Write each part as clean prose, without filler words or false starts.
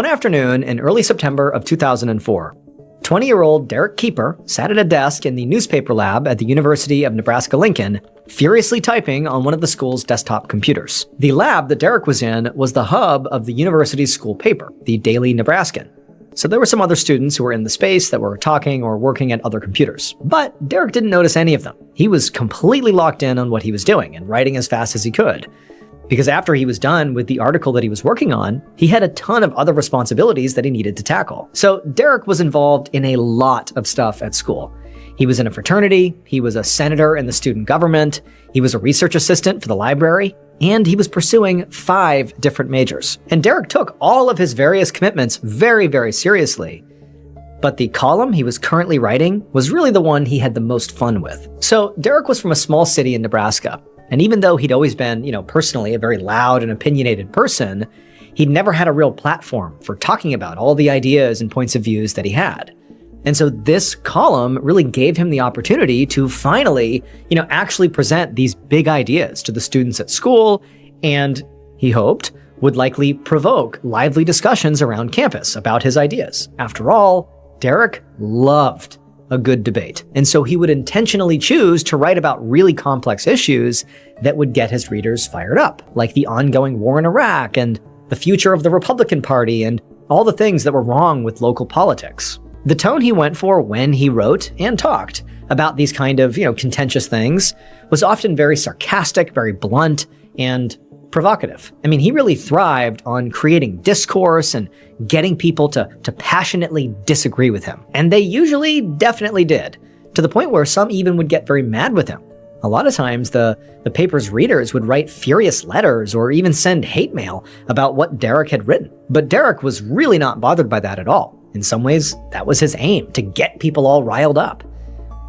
One afternoon in early September of 2004, 20-year-old Derek Keeper sat at a desk in the newspaper lab at the University of Nebraska-Lincoln, furiously typing on one of the school's desktop computers. The lab that Derek was in was the hub of the university's school paper, the Daily Nebraskan. So there were some other students who were in the space that were talking or working at other computers. But Derek didn't notice any of them. He was completely locked in on what he was doing and writing as fast as he could. Because after he was done with the article that he was working on, he had a ton of other responsibilities that he needed to tackle. So Derek was involved in a lot of stuff at school. He was in a fraternity, he was a senator in the student government, he was a research assistant for the library, and he was pursuing 5 different majors. And Derek took all of his various commitments very, very seriously. But the column he was currently writing was really the one he had the most fun with. So Derek was from a small city in Nebraska. And even though he'd always been, personally a very loud and opinionated person, he'd never had a real platform for talking about all the ideas and points of views that he had. And so this column really gave him the opportunity to finally, actually present these big ideas to the students at school, and he hoped would likely provoke lively discussions around campus about his ideas. After all, Derek loved a good debate. And so he would intentionally choose to write about really complex issues that would get his readers fired up, like the ongoing war in Iraq and the future of the Republican Party and all the things that were wrong with local politics. The tone he went for when he wrote and talked about these kind of, contentious things was often very sarcastic, very blunt, and provocative. I mean, he really thrived on creating discourse and getting people to passionately disagree with him. And they usually definitely did, to the point where some even would get very mad with him. A lot of times, the paper's readers would write furious letters or even send hate mail about what Derek had written. But Derek was really not bothered by that at all. In some ways, that was his aim, to get people all riled up.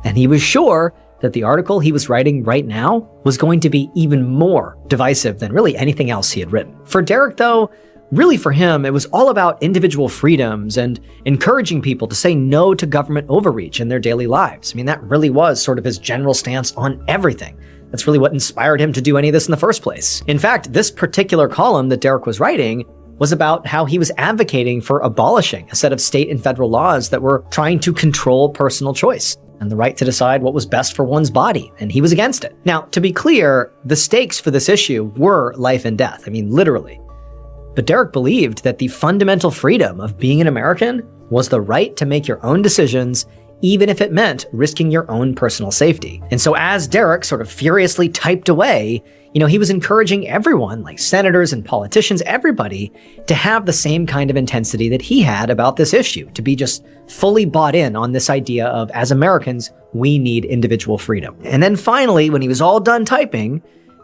And he was sure that the article he was writing right now was going to be even more divisive than really anything else he had written. For Derek, though, really for him, it was all about individual freedoms and encouraging people to say no to government overreach in their daily lives. I mean, that really was sort of his general stance on everything. That's really what inspired him to do any of this in the first place. In fact, this particular column that Derek was writing was about how he was advocating for abolishing a set of state and federal laws that were trying to control personal choice and the right to decide what was best for one's body, and he was against it. Now, to be clear, the stakes for this issue were life and death. I mean, literally. But Derek believed that the fundamental freedom of being an American was the right to make your own decisions, even if it meant risking your own personal safety. And so as Derek sort of furiously typed away, he was encouraging everyone, like senators and politicians, everybody, to have the same kind of intensity that he had about this issue, to be just fully bought in on this idea of, as Americans, we need individual freedom. And then finally, when he was all done typing,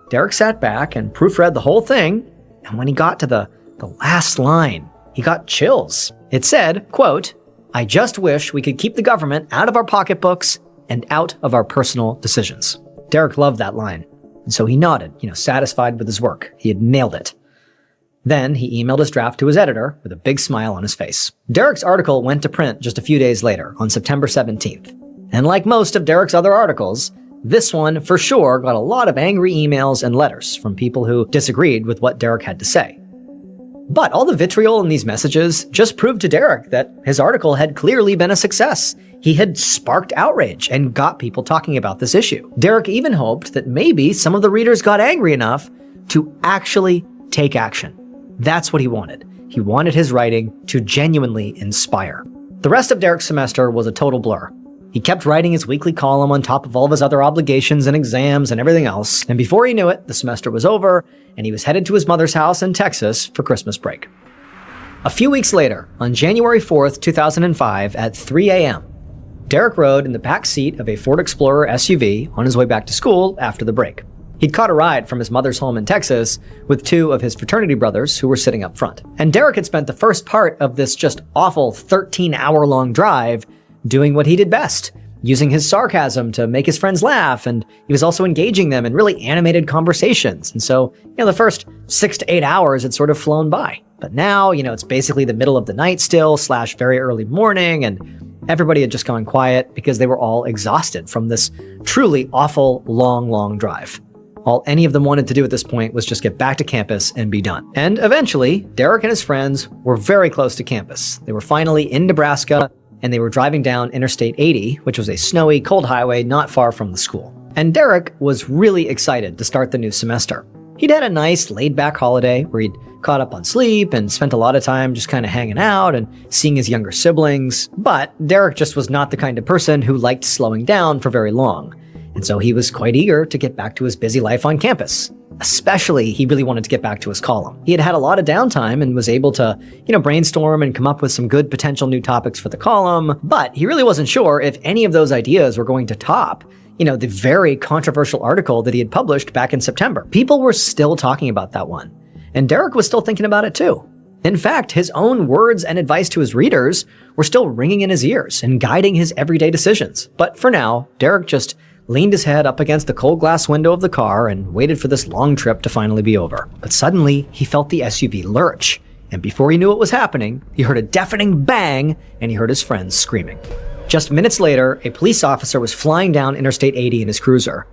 Derek sat back and proofread the whole thing, and when he got to the last line, he got chills. It said, quote, "I just wish we could keep the government out of our pocketbooks and out of our personal decisions." Derek loved that line. And so he nodded, satisfied with his work. He had nailed it. Then he emailed his draft to his editor with a big smile on his face. Derek's article went to print just a few days later, on September 17th. And like most of Derek's other articles, this one for sure got a lot of angry emails and letters from people who disagreed with what Derek had to say. But all the vitriol in these messages just proved to Derek that his article had clearly been a success. He had sparked outrage and got people talking about this issue. Derek even hoped that maybe some of the readers got angry enough to actually take action. That's what he wanted. He wanted his writing to genuinely inspire. The rest of Derek's semester was a total blur. He kept writing his weekly column on top of all of his other obligations and exams and everything else, and before he knew it, the semester was over, and he was headed to his mother's house in Texas for Christmas break. A few weeks later, on January 4th, 2005, at 3 a.m., Derek rode in the back seat of a Ford Explorer SUV on his way back to school after the break. He'd caught a ride from his mother's home in Texas with 2 of his fraternity brothers who were sitting up front. And Derek had spent the first part of this just awful 13-hour-long drive doing what he did best, using his sarcasm to make his friends laugh, and he was also engaging them in really animated conversations. And so, the first 6 to 8 hours had sort of flown by. But now, it's basically the middle of the night still, / very early morning, and everybody had just gone quiet because they were all exhausted from this truly awful, long drive. All any of them wanted to do at this point was just get back to campus and be done. And eventually, Derek and his friends were very close to campus. They were finally in Nebraska, and they were driving down Interstate 80, which was a snowy, cold highway not far from the school. And Derek was really excited to start the new semester. He'd had a nice, laid-back holiday where he'd caught up on sleep and spent a lot of time just kind of hanging out and seeing his younger siblings. But Derek just was not the kind of person who liked slowing down for very long. And so he was quite eager to get back to his busy life on campus. Especially, he really wanted to get back to his column. He had had a lot of downtime and was able to, brainstorm and come up with some good potential new topics for the column, but he really wasn't sure if any of those ideas were going to top, the very controversial article that he had published back in September. People were still talking about that one, and Derek was still thinking about it too. In fact, his own words and advice to his readers were still ringing in his ears and guiding his everyday decisions. But for now, Derek just leaned his head up against the cold glass window of the car and waited for this long trip to finally be over. But suddenly, he felt the SUV lurch, and before he knew what was happening, he heard a deafening bang, and he heard his friends screaming. Just minutes later, a police officer was flying down Interstate 80 in his cruiser,